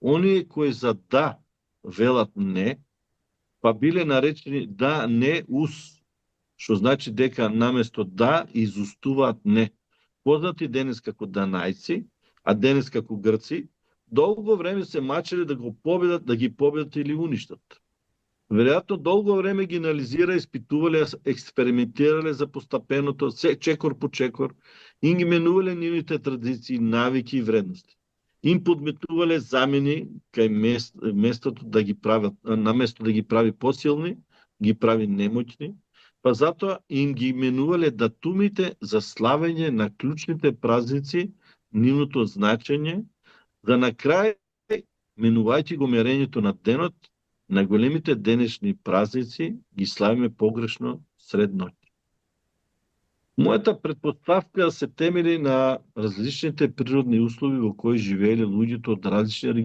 оние кои за да велат не, па биле наречени да не ус, што значи дека наместо да изустуваат не. Познати денес како данајци, а денес како грци, долго време се мачеле да го победат, да ги победат или уништат. Веројатно долго време ги анализира, испитувале, експериментирале за постапеното, чекор по чекор, им ги менувале нивните традиции, навики и вредности. Им подметувале замени кај местото да ги прават, наместо да ги прави посилни, ги прави немоćни, па затоа им ги менувале датумите за славење на клучните празници, нивното значење, за на крај, менувајќи го мерењето на денот, на големите денешни празници ги славиме погрешно сред ноќ. Мојата претпоставка се темели на различните природни услови во кои живееле луѓето од различни